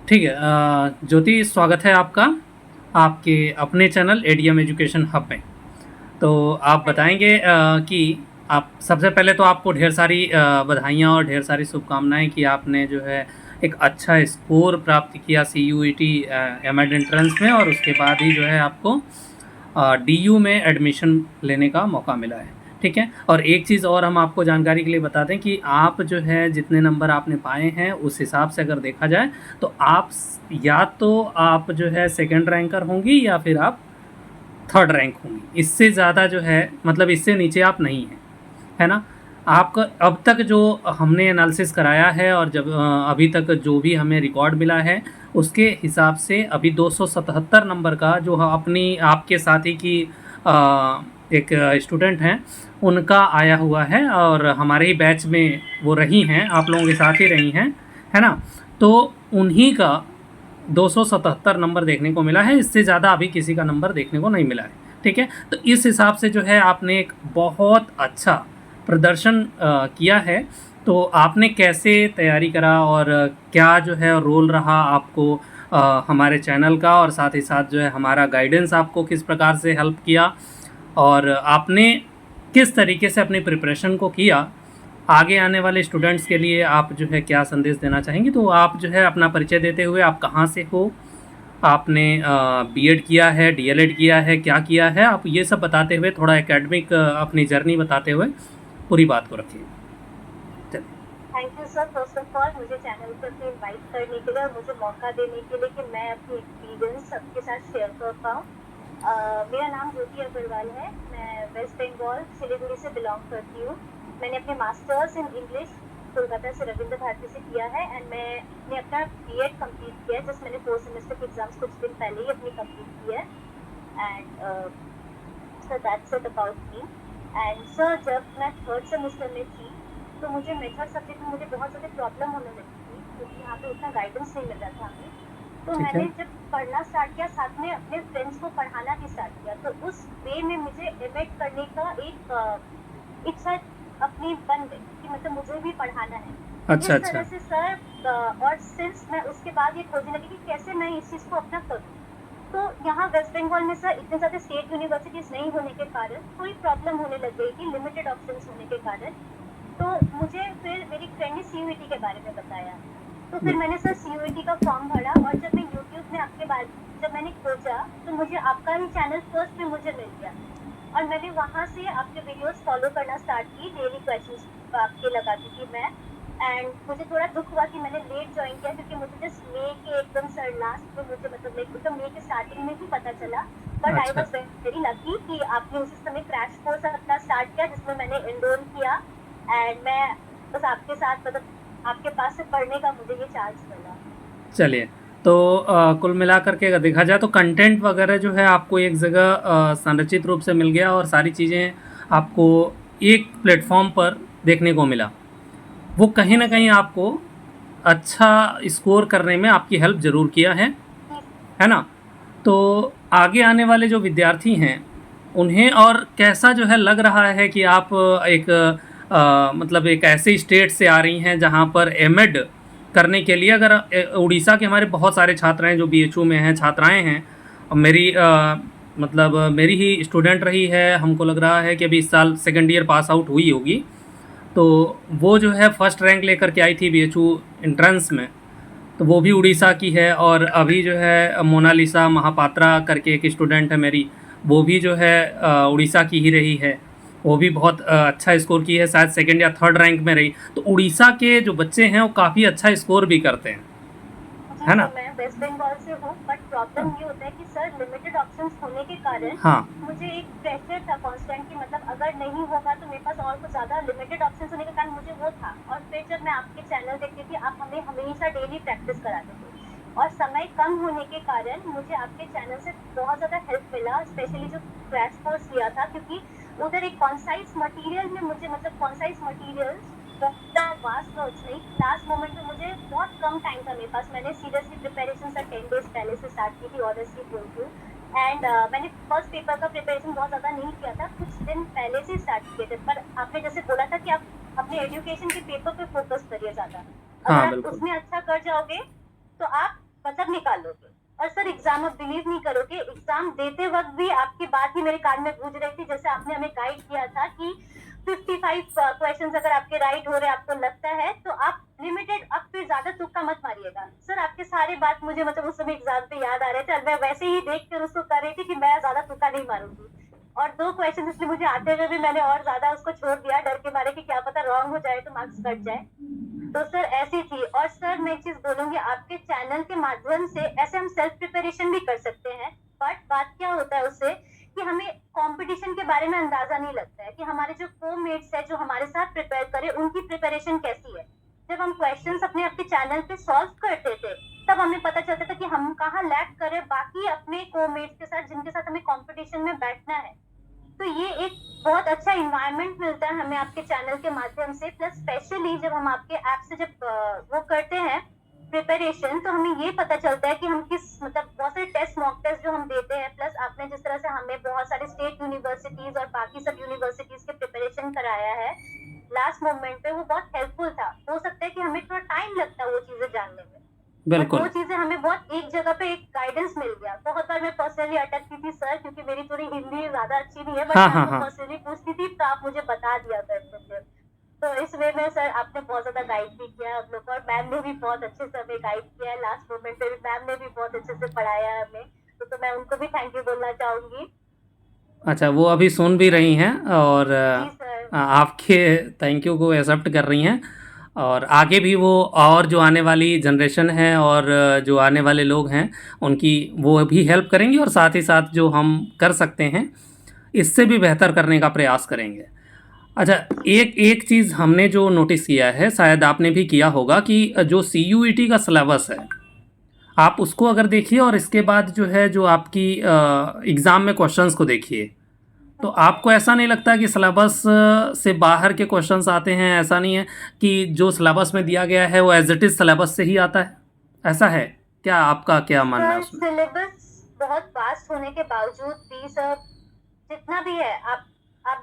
ठीक है। ज्योति, स्वागत है आपका आपके अपने चैनल एडीएम एजुकेशन हब में। तो आप थैंक यू। बताएंगे कि आप सबसे पहले तो आपको ढेर सारी बधाइयाँ और ढेर सारी शुभकामनाएं कि आपने जो है एक अच्छा स्कोर प्राप्त किया सीयूईटी एमएड एंट्रेंस में, और उसके बाद ही जो है आपको डीयू में एडमिशन लेने का मौका मिला है। ठीक है। और एक चीज़ और हम आपको जानकारी के लिए बता दें कि आप जो है जितने नंबर आपने पाए हैं उस हिसाब से अगर देखा जाए तो या तो आप जो है सेकंड रैंकर होंगी या फिर आप थर्ड रैंक होंगी। इससे ज़्यादा जो है मतलब इससे नीचे आप नहीं हैं, है ना। आपका अब तक जो हमने एनालिसिस कराया है और जब अभी तक जो भी हमें रिकॉर्ड मिला है उसके हिसाब से अभी 277 नंबर का जो अपनी आपके साथी की एक स्टूडेंट हैं उनका आया हुआ है, और हमारे ही बैच में वो रही हैं, आप लोगों के साथ ही रही हैं, है ना। तो उन्हीं का 277 नंबर देखने को मिला है, इससे ज़्यादा अभी किसी का नंबर देखने को नहीं मिला है। ठीक है। तो इस हिसाब से जो है आपने एक बहुत अच्छा प्रदर्शन किया है। तो आपने कैसे तैयारी करा और क्या जो है रोल रहा आपको हमारे चैनल का, और साथ ही साथ जो है हमारा गाइडेंस आपको किस प्रकार से हेल्प किया, और आपने किस तरीके से अपनी प्रिपरेशन को किया, आगे आने वाले स्टूडेंट्स के लिए आप जो है क्या संदेश देना चाहेंगी। तो आप जो है अपना परिचय देते हुए, आप कहाँ से हो, आपने बीएड किया है, डीएलएड किया है, क्या किया है, आप ये सब बताते हुए थोड़ा एकेडमिक अपनी जर्नी बताते हुए पूरी बात को रखिए। चलिए। Thank you sir, first of all मुझे चैनल पर अपने इनवाइट करने के लिए और मुझे मौका देने के लिए कि मैं अपनी एक्सपीरियंस सबके साथ शेयर कर पाऊँ। मेरा नाम ज्योति अग्रवाल है। मैं वेस्ट बंगाल सिलीगुड़ी से बिलोंग करती हूँ। मैंने अपने मास्टर्स इन इंग्लिश कोलकाता से रविंद्र भारती से किया है एंड मैंने अपना बीएड कंप्लीट किया है, जिस मैंने 4 सेमेस्टर के एग्जाम्स कुछ दिन पहले ही अपनी कंप्लीट की है। And sir that's it about me. And sir, जब मैं थर्ड सेमेस्टर में थी तो मुझे मेथड सब्जेक्ट में मुझे बहुत ज़्यादा प्रॉब्लम होने लगी थी, क्योंकि यहाँ पे उतना गाइडेंस नहीं मिल रहा था हमें। तो ठीक है। मैंने जब पढ़ना स्टार्ट किया, साथ में अपने फ्रेंड्स को पढ़ाना भी स्टार्ट किया, तो उस वे में मुझे एमएड करने का एक इच्छा अपनी बन गई कि मतलब मुझे भी पढ़ाना है। अच्छा इस तरह अच्छा। से सर, और सिंस मैं उसके बाद ये खोजने लगी कि कैसे मैं इस चीज़ को अपना करूँ। तो यहाँ वेस्ट बंगाल में सर इतने ज़्यादा स्टेट यूनिवर्सिटीज़ नहीं होने के कारण थोड़ी प्रॉब्लम होने लग गई थी, लिमिटेड ऑप्शंस होने के कारण। तो मुझे फिर मेरी फ्रेंड ने सीयूईटी के बारे में बताया। तो फिर मैंने सर सीयूईटी का फॉर्म भरा, और जब मैं यूट्यूब में आपके बारे जब मैंने खोजा तो मुझे आपका ही चैनल फर्स्ट में मुझे मिल गया, और मैंने वहाँ से आपके वीडियोस फॉलो करना स्टार्ट की। डेली क्वेश्चंस आपके लगाती थी मैं। एंड मुझे थोड़ा दुख हुआ कि मैंने लेट ज्वाइन किया, क्योंकि मुझे जस्ट मे के एकदम सर लास्ट में मुझे मतलब एकदम मे के स्टार्टिंग में ही पता चला। बट आई अच्छा। वॉज वेरी लकी कि आपने उसी समय क्रैश कोर्स अपना स्टार्ट किया, जिसमें मैंने एनरोल किया। एंड मैं बस आपके साथ मतलब आपके पास से पढ़ने का मुझे ये चांस मिला। चलिए। तो कुल मिलाकर के अगर देखा जाए तो कंटेंट वगैरह जो है आपको एक जगह संरचित रूप से मिल गया, और सारी चीज़ें आपको एक प्लेटफॉर्म पर देखने को मिला। वो कहीं ना यस कहीं सर। आपको अच्छा स्कोर करने में आपकी हेल्प ज़रूर किया है ना। तो आगे आने वाले जो विद्यार्थी हैं उन्हें और कैसा जो है लग रहा है कि आप एक मतलब एक ऐसे स्टेट से आ रही हैं जहां पर एमएड करने के लिए, अगर उड़ीसा के हमारे बहुत सारे छात्र हैं जो बीएचयू में हैं, छात्राएं हैं, और मेरी मतलब मेरी ही स्टूडेंट रही है, हमको लग रहा है कि अभी इस साल सेकेंड ईयर पास आउट हुई होगी। तो वो जो है फर्स्ट रैंक लेकर के आई थी बीएचयू एंट्रेंस में। तो वो भी उड़ीसा की है, और अभी जो है मोनालिसा महापात्रा करके एक स्टूडेंट है मेरी, वो भी जो है उड़ीसा की ही रही है। वो भी बहुत अच्छा स्कोर की है, शायद सेकंड या थर्ड रैंक में रही। तो उड़ीसा के जो बच्चे हैं वो काफ़ी अच्छा स्कोर भी करते हैं, जी है सर, ना। मैं वेस्ट बंगाल से हूँ, बट प्रॉब्लम ये होता है कि सर लिमिटेड ऑप्शंस होने के कारण हाँ। मुझे एक प्रेशर था कांस्टेंट कि मतलब अगर नहीं होगा तो मेरे पास और कुछ ज़्यादा लिमिटेड ऑप्शंस होने के कारण मुझे वो था। और फिर जब मैं आपके चैनल देखती थी, आप हमें हमेशा डेली प्रैक्टिस कराते थे, और समय कम होने के कारण मुझे आपके चैनल से बहुत ज़्यादा हेल्प मिला, स्पेशली जो क्रैश कोर्स लिया था, क्योंकि उधर एक कॉन्साइज मटेरियल में मुझे मतलब कॉन्साइज मटेरियल बहुत वास्ट नोट्स नहीं, लास्ट मोमेंट में मुझे बहुत कम टाइम था मेरे पास। मैंने सीरियसली प्रिपरेशन सर 10 डेज पहले से स्टार्ट की थी, ऑनेस्टली बोलती हूँ। एंड मैंने फर्स्ट पेपर का प्रिपरेशन बहुत ज़्यादा नहीं किया था, कुछ दिन पहले से स्टार्ट किए थे। पर आपने जैसे बोला था कि आप अपने एजुकेशन के पेपर पे फोकस करिए ज़्यादा। अगर हाँ आप बिल्कुल। उसमें अच्छा कर जाओगे तो आप मतलब निकालोगे। और सर एग्जाम आप बिलीव नहीं करोगे, एग्जाम देते वक्त भी आपकी बात ही मेरे कान में गूंज रही थी। जैसे आपने हमें गाइड किया था कि 55 क्वेश्चंस अगर आपके राइट हो रहे आपको लगता है तो आप लिमिटेड, अब फिर ज्यादा तुक्का मत मारिएगा। सर आपके सारे बात मुझे मतलब उस समय एग्जाम पे याद आ रहे थे और मैं वैसे ही देख कर उसको कर रही थी कि मैं ज्यादा तुक्का नहीं मारूंगी। और 2 क्वेश्चन इसलिए मुझे आते हुए भी मैंने और ज्यादा उसको छोड़ दिया डर के मारे कि क्या पता रॉन्ग हो जाए तो मार्क्स कट जाए। तो सर ऐसी थी। और सर मैं एक चीज बोलूंगी, आपके चैनल के माध्यम से ऐसे हम सेल्फ प्रिपरेशन भी कर सकते हैं, बट बात क्या होता है उससे कि हमें कंपटीशन के बारे में अंदाजा नहीं लगता है कि हमारे जो कोमेट्स है जो हमारे साथ प्रिपेयर करे उनकी प्रिपरेशन कैसी है। जब हम क्वेश्चंस अपने आपके चैनल पे सॉल्व करते थे तब हमें पता चलता था कि हम कहाँ लैग करें बाकी अपने कोमेट्स के साथ जिनके साथ हमें कंपटीशन में बैठना है। तो ये एक बहुत अच्छा इन्वायरमेंट मिलता है हमें आपके चैनल के माध्यम से। प्लस स्पेशली जब हम आपके ऐप से जब वो करते हैं प्रिपरेशन तो हमें ये पता चलता है कि हम किस मतलब बहुत सारे टेस्ट मॉक टेस्ट जो हम देते हैं, प्लस आपने जिस तरह से हमें बहुत सारे स्टेट यूनिवर्सिटीज और बाकी सब यूनिवर्सिटीज के प्रिपरेशन कराया है लास्ट मोमेंट पे, वो बहुत हेल्पफुल था। हो सकता है कि हमें थोड़ा टाइम लगता है वो चीजें जानने में, बट बिल्कुल। वो चीजें हमें बहुत एक जगह पे एक गाइडेंस मिल गया। बहुत बार मैं पर्सनली अटकती थी सर क्योंकि मेरी थोड़ी हिंदी ज्यादा अच्छी नहीं है, बट हाँ मैं हाँ आपको हाँ। पर्सनली पूछती थी तो आप मुझे बता दिया करते थे। तो इस वे में सर आपने बहुत ज्यादा गाइड भी किया हम लोग को, और मैम ने भी बहुत अच्छे से हमें गाइड किया है। लास्ट मोमेंट पे भी मैम ने भी बहुत अच्छे से पढ़ाया है हमें, तो मैं उनको भी थैंक यू बोलना चाहूंगी। अच्छा, वो अभी सुन भी रही हैं और जी सर। आपके थैंक यू को एक्सेप्ट कर रही हैं, और आगे भी वो और जो आने वाली जनरेशन है और जो आने वाले लोग हैं उनकी वो भी हेल्प करेंगी, और साथ ही साथ जो हम कर सकते हैं इससे भी बेहतर करने का प्रयास करेंगे। अच्छा, एक एक चीज़ हमने जो नोटिस किया है, शायद आपने भी किया होगा, कि जो CUET का सिलेबस है आप उसको अगर देखिए और इसके बाद जो है जो आपकी एग्ज़ाम में क्वेश्चंस को देखिए, तो आपको ऐसा नहीं लगता कि सिलेबस से बाहर के क्वेश्चंस आते हैं? ऐसा नहीं है कि जो सिलेबस में दिया गया है वो एज इट इज़ सिलेबस से ही आता है, ऐसा है क्या? आपका क्या मानना है सर उसमें? सिलेबस बहुत वास्ट होने के बावजूद भी सर जितना भी है आप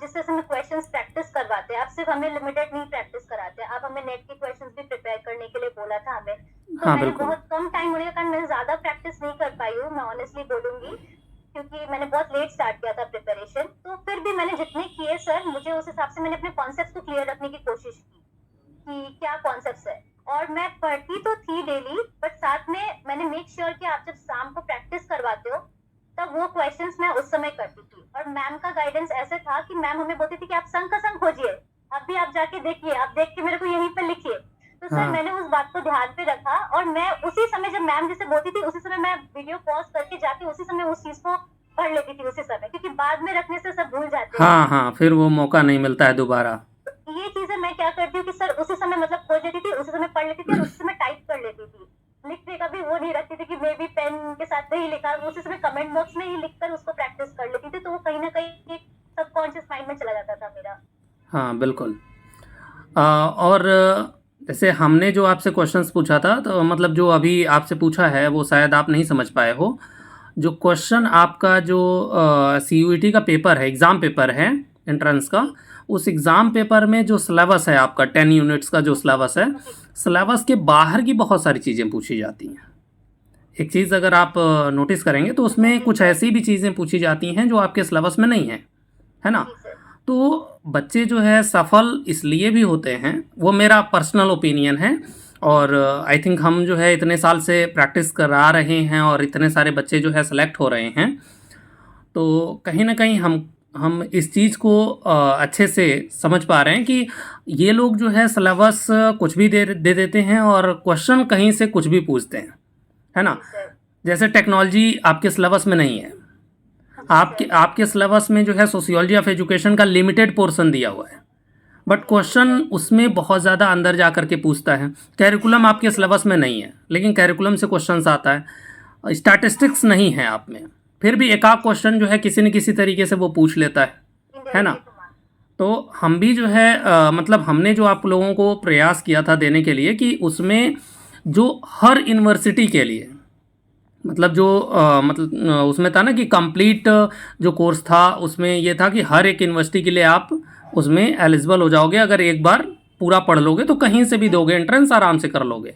जिस तरह से हमें क्वेश्चंस प्रैक्टिस करवाते हैं, आप सिर्फ हमें लिमिटेड नहीं प्रैक्टिस कराते हैं, आप हमें नेट के क्वेश्चंस भी प्रिपेयर करने के लिए बोला था हमें। तो हाँ मैंने बिल्कुल। बहुत कम टाइम होने के कारण मैं ज्यादा प्रैक्टिस नहीं कर पाई हूँ, मैं ऑनेस्टली बोलूंगी, क्योंकि मैंने बहुत लेट स्टार्ट किया था प्रिपरेशन। तो फिर भी मैंने जितने किए सर मुझे उस हिसाब से मैंने अपने कॉन्सेप्ट को क्लियर रखने की कोशिश की कि क्या कॉन्सेप्ट्स है। और मैं पढ़ती तो थी डेली, बट साथ में मैंने मेक श्योर कि आप जब शाम को प्रैक्टिस करवाते हो तब वो क्वेश्चंस मैं उस समय करती थी। और मैम का गाइडेंस ऐसे था कि मैम हमें बोलती थी कि आप संग का संग खोजिए, अभी आप जाके देखिए, आप देख के मेरे को यहीं पे लिखिए। तो सर हाँ मैंने उस बात को ध्यान पे रखा और मैं उसी समय जब मैम जैसे बोलती थी उसी समय मैं वीडियो पॉज करके जाके उसी समय उस चीज को पढ़ लेती थी उसी समय, क्योंकि बाद में रखने से सब भूल जाते हैं। हाँ हाँ, फिर वो मौका नहीं मिलता है दोबारा। तो ये चीजें मैं क्या करती हूँ कि सर उसी समय मतलब खोज लेती थी, उसी समय पढ़ लेती थी और उसी समय टाइप कर लेती थी। लिखने का भी वो नहीं रखती थी कि मे बी पेन के साथ नहीं लिखा, उसी समय कमेंट बॉक्स में ही लिखकर उसको प्रैक्टिस कर लेती थी। तो वो कहीं ना कहीं एक सबकॉन्शियस माइंड में चला जाता था मेरा। हाँ बिल्कुल। और जैसे हमने जो आपसे क्वेश्चंस पूछा था, तो मतलब जो अभी आपसे पूछा है वो शायद आप नहीं समझ पाए हो। जो क्वेश्चन आपका जो CUET का पेपर है, एग्ज़ाम पेपर है एंट्रेंस का, उस एग्ज़ाम पेपर में जो सिलेबस है आपका 10 यूनिट्स का जो सिलेबस है, सिलेबस के बाहर की बहुत सारी चीज़ें पूछी जाती हैं। एक चीज़ अगर आप नोटिस करेंगे तो उसमें कुछ ऐसी भी चीज़ें पूछी जाती हैं जो आपके सिलेबस में नहीं है, है ना? जी सर। तो बच्चे जो है सफल इसलिए भी होते हैं, वो मेरा पर्सनल ओपिनियन है, और आई थिंक हम जो है इतने साल से प्रैक्टिस करा रहे हैं और इतने सारे बच्चे जो है सेलेक्ट हो रहे हैं, तो कहीं ना कहीं हम इस चीज़ को अच्छे से समझ पा रहे हैं कि ये लोग जो है सिलेबस कुछ भी दे देते हैं और क्वेश्चन कहीं से कुछ भी पूछते हैं, है ना? जी सर। जैसे टेक्नोलॉजी आपके सिलेबस में नहीं है, आपके सिलेबस में जो है सोशियोलॉजी ऑफ एजुकेशन का लिमिटेड पोर्शन दिया हुआ है, बट क्वेश्चन उसमें बहुत ज़्यादा अंदर जा कर के पूछता है। कैरिकुलम आपके सिलेबस में नहीं है, लेकिन कैरिकुलम से क्वेश्चंस आता है। स्टैटिस्टिक्स नहीं है आप में, फिर भी एक आध क्वेश्चन जो है किसी न किसी तरीके से वो पूछ लेता है ना? तो हम भी जो है मतलब हमने जो आप लोगों को प्रयास किया था देने के लिए, कि उसमें जो हर यूनिवर्सिटी के लिए मतलब जो उसमें था ना कि कंप्लीट जो कोर्स था, उसमें ये था कि हर एक यूनिवर्सिटी के लिए आप उसमें एलिजिबल हो जाओगे। अगर एक बार पूरा पढ़ लोगे तो कहीं से भी दोगे एंट्रेंस, आराम से कर लोगे।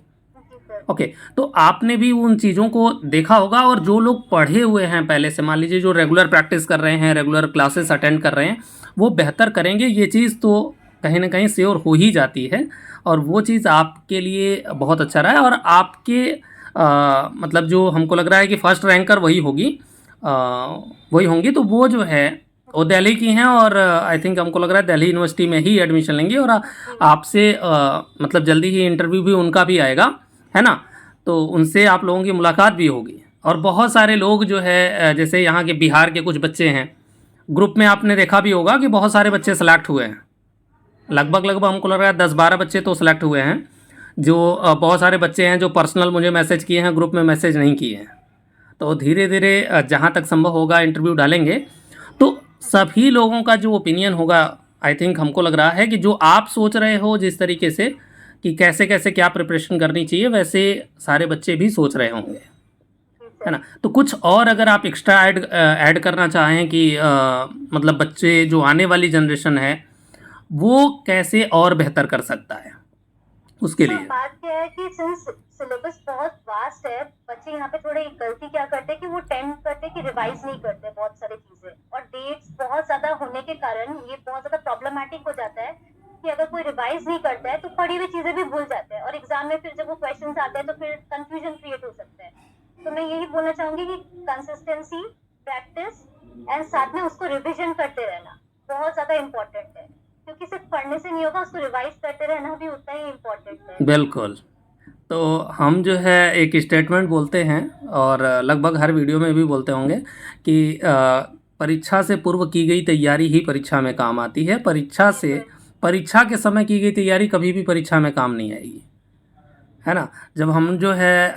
ओके, तो आपने भी उन चीज़ों को देखा होगा, और जो लोग पढ़े हुए हैं पहले से, मान लीजिए जो रेगुलर प्रैक्टिस कर रहे हैं, रेगुलर क्लासेस अटेंड कर रहे हैं, वो बेहतर करेंगे। ये चीज़ तो कहीं ना कहीं श्योर हो ही जाती है, और वो चीज़ आपके लिए बहुत अच्छा रहा है। और आपके मतलब जो हमको लग रहा है कि फर्स्ट रैंकर वही होगी, अ, वही होंगी, तो वो जो है वो दिल्ली की हैं, और आई थिंक हमको लग रहा है दिल्ली यूनिवर्सिटी में ही एडमिशन लेंगी, और आपसे मतलब जल्दी ही इंटरव्यू भी उनका भी आएगा, है ना। तो उनसे आप लोगों की मुलाकात भी होगी। और बहुत सारे लोग जो है जैसे यहाँ के बिहार के कुछ बच्चे हैं, ग्रुप में आपने देखा भी होगा कि बहुत सारे बच्चे सेलेक्ट हुए हैं। लगभग हमको लग रहा है 10-12 बच्चे तो सेलेक्ट हुए हैं। जो बहुत सारे बच्चे हैं जो पर्सनल मुझे मैसेज किए हैं, ग्रुप में मैसेज नहीं किए हैं। तो धीरे धीरे जहाँ तक संभव होगा इंटरव्यू डालेंगे, तो सभी लोगों का जो ओपिनियन होगा, आई थिंक हमको लग रहा है कि जो आप सोच रहे हो जिस तरीके से कि कैसे कैसे क्या प्रिपरेशन करनी चाहिए, वैसे सारे बच्चे भी सोच रहे होंगे, है ना। तो कुछ और अगर आप एक्स्ट्रा ऐड करना चाहें कि मतलब बच्चे जो आने वाली जनरेशन है वो कैसे और बेहतर कर सकता है, उसके सर लिए। बात क्या है कि सिंस सिलेबस बहुत वास्ट है, बच्चे यहाँ पे थोड़ी गलती क्या करते हैं कि वो टेंड करते हैं कि रिवाइज नहीं करते बहुत सारी चीजें, और डेट्स बहुत ज्यादा होने के कारण ये बहुत ज्यादा प्रॉब्लमेटिक हो जाता है कि अगर कोई रिवाइज नहीं करता है तो पढ़ी हुई चीजें भी भूल जाते हैं, और एग्जाम में फिर जब वो क्वेश्चंस आते हैं तो फिर कंफ्यूजन क्रिएट हो सकता है। तो मैं यही बोलना चाहूंगी कि कंसिस्टेंसी, प्रैक्टिस एंड साथ में उसको रिविजन करते रहना बहुत ज्यादा इंपॉर्टेंट है, क्योंकि सिर्फ पढ़ने से नहीं होगा, उसको रिवाइज करते रहना भी उतना ही इम्पोर्टेंट है। बिल्कुल। तो हम जो है एक स्टेटमेंट बोलते हैं, और लगभग हर वीडियो में भी बोलते होंगे कि परीक्षा से पूर्व की गई तैयारी ही परीक्षा में काम आती है। परीक्षा के समय की गई तैयारी कभी भी परीक्षा में काम नहीं आएगी, है ना। जब हम जो है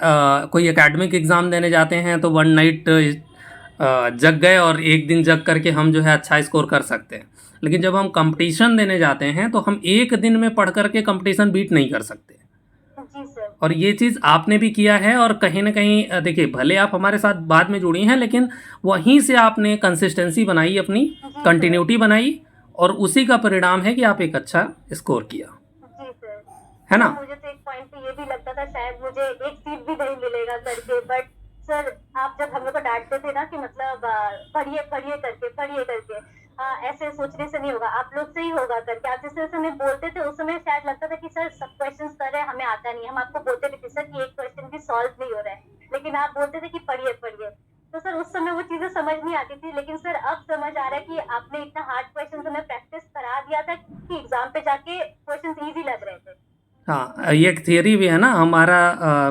कोई एकेडमिक एग्ज़ाम देने जाते हैं तो वन नाइट जग गए और एक दिन जग करके हम जो है अच्छा स्कोर कर सकते हैं। लेकिन जब हम कंपटीशन देने जाते हैं तो हम एक दिन में पढ़ करके कंपटीशन बीट नहीं कर सकते। जी सर। और ये चीज़ आपने भी किया है, और कहीं ना कहीं देखिए, भले आप हमारे साथ बाद में जुड़ी हैं, लेकिन वहीं से आपने कंसिस्टेंसी बनाई, अपनी जी कंटिन्यूटी बनाई, और उसी का परिणाम है कि आप एक अच्छा स्कोर किया, जी सर। है ना। मुझे तो एक पॉइंट पे ये भी लगता था शायद मुझे एक सीट भी नहीं मिलेगा करके, बट सर आप जब हम लोग को डांटते थे ना कि मतलब पढ़िए पढ़िए करके, पढ़िए करके, ऐसे सोचने से नहीं होगा, आप लोग से ही होगा करके, आप जिस तरह से हमें बोलते थे उस समय शायद लगता था कि सर सब क्वेश्चन कर रहे हैं, हमें आता नहीं। हम आपको बोलते थे कि सर कि एक क्वेश्चन भी सॉल्व नहीं हो रहा है, लेकिन आप बोलते थे कि पढ़िए पढ़िए। तो सर उस समय वो चीजें समझ नहीं आती थी, लेकिन सर अब समझ आ रहा है कि आपने इतना हार्ड क्वेश्चन हमें प्रैक्टिस करा दिया था कि एग्जाम पे जाके क्वेश्चन ईजी लग रहे थे। हाँ, ये एक थियरी भी है ना हमारा,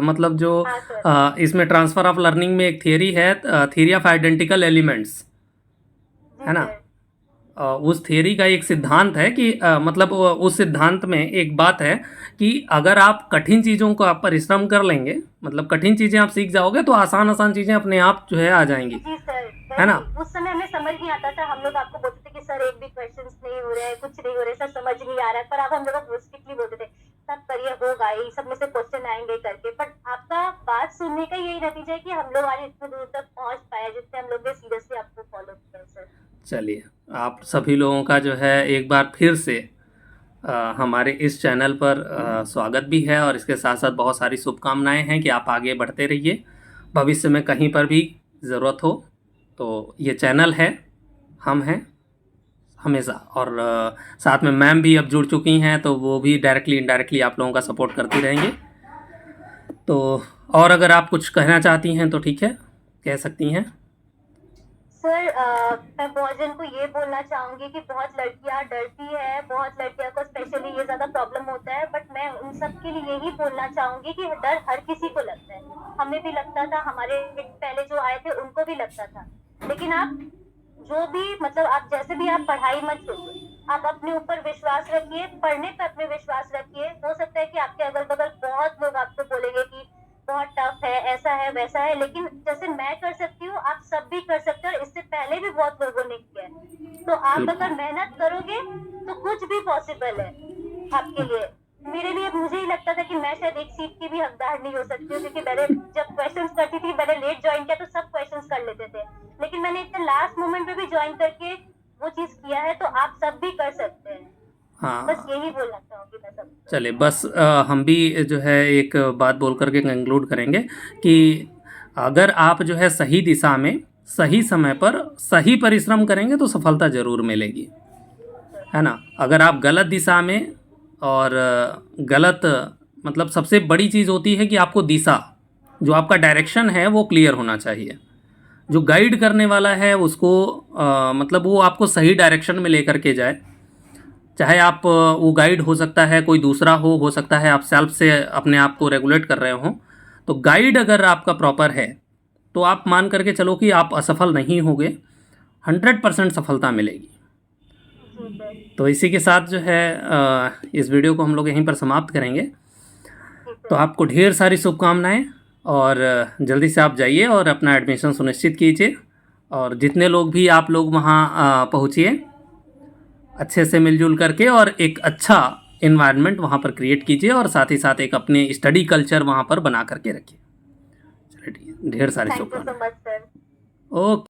मतलब जो हाँ सर। इसमें ट्रांसफ़र ऑफ लर्निंग में एक थियरी है, थियरी ऑफ आइडेंटिकल एलिमेंट्स, जी है ना। सर। उस थियरी का एक सिद्धांत है कि मतलब उस सिद्धांत में एक बात है कि अगर आप कठिन चीज़ों को आप परिश्रम कर लेंगे, मतलब कठिन चीज़ें आप सीख जाओगे, तो आसान आसान चीज़ें अपने आप जो है आ जाएंगी, जी सर। है वही ना। उस समय हमें समझ नहीं आता था, हम लोग आपको बोलते थे कि सर एक भी क्वेश्चंस नहीं हो रहे हैं, कुछ नहीं हो रहे सर, समझ नहीं आ रहा है, पर अब हम लोग स्ट्रिक्टली बोलते थे सब करिए, होगा ही, सब में से क्वेश्चन आएंगे करके। बट आपका बात सुनने का यही नतीजा है कि हम लोग आज इतने दूर तक पहुंच पाए, जितने हम लोग ने सीरियसली आपको फॉलो किया सर। चलिए, आप सभी लोगों का जो है एक बार फिर से हमारे इस चैनल पर स्वागत भी है, और इसके साथ साथ बहुत सारी शुभकामनाएं हैं कि आप आगे बढ़ते रहिए। भविष्य में कहीं पर भी ज़रूरत हो तो ये चैनल है, हम हैं हमेशा। और साथ में मैम भी अब जुड़ चुकी हैं, तो वो भी डायरेक्टली इनडायरेक्टली आप लोगों का सपोर्ट करती रहेंगी। तो और अगर आप कुछ कहना चाहती हैं तो ठीक है, कह सकती हैं। सर मैं बहुत जन को ये बोलना चाहूंगी कि बहुत लड़कियां डरती है, बहुत लड़कियों को स्पेशली ये ज्यादा प्रॉब्लम होता है, बट मैं उन सब के लिए यही बोलना चाहूंगी कि डर हर किसी को लगता है, हमें भी लगता था, हमारे पहले जो आए थे उनको भी लगता था। लेकिन आप जो भी मतलब आप जैसे भी आप पढ़ाई मत छोड़िए, आप अपने ऊपर विश्वास रखिए, पढ़ने पे अपने विश्वास रखिए। हो सकता है कि आपके अगल बगल बहुत लोग आपको बोलेंगे कि बहुत टफ है, ऐसा है वैसा है, लेकिन जैसे मैं कर सकती हूँ आप सब भी कर सकते हो, और इससे पहले भी बहुत लोगों ने किया है। तो आप अगर मेहनत करोगे तो कुछ भी पॉसिबल है आपके लिए। मेरे लिए मुझे ही लगता था कि मैं शायद एक सीट की भी हकदार नहीं हो सकती हूँ, क्योंकि मैंने जब क्वेश्चंस करती थी, मैंने लेट ज्वाइन किया तो सब क्वेश्चंस कर लेते थे, लेकिन मैंने इतने लास्ट मोमेंट पे भी ज्वाइन करके वो चीज किया है, तो आप सब भी कर सकते हैं। हाँ बस यही बोलना चाहूंगी मैं सबको। चलिए बस हम भी जो है एक बात बोल करके कंक्लूड करेंगे कि अगर आप जो है सही दिशा में सही समय पर सही परिश्रम करेंगे तो सफलता ज़रूर मिलेगी, है ना। अगर आप गलत दिशा में और गलत मतलब सबसे बड़ी चीज़ होती है कि आपको दिशा, जो आपका डायरेक्शन है वो क्लियर होना चाहिए। जो गाइड करने वाला है उसको मतलब वो आपको सही डायरेक्शन में लेकर के जाए। चाहे आप वो गाइड हो सकता है कोई दूसरा हो सकता है आप सेल्फ से अपने आप को रेगुलेट कर रहे हो। तो गाइड अगर आपका प्रॉपर है तो आप मान करके चलो कि आप असफल नहीं होगे, 100% सफलता मिलेगी। जी सर। तो इसी के साथ जो है इस वीडियो को हम लोग यहीं पर समाप्त करेंगे। जी तो सर। आपको ढेर सारी शुभकामनाएं और जल्दी से आप जाइए और अपना एडमिशन सुनिश्चित कीजिए। और जितने लोग भी आप लोग वहाँ पहुँचिए अच्छे से मिलजुल करके और एक अच्छा इन्वायरमेंट वहाँ पर क्रिएट कीजिए और साथ ही साथ एक अपने स्टडी कल्चर वहाँ पर बना करके रखिए। चलिए ठीक है, ढेर सारी थैंक यू सो शुभकामनाएं। Much sir. ओके।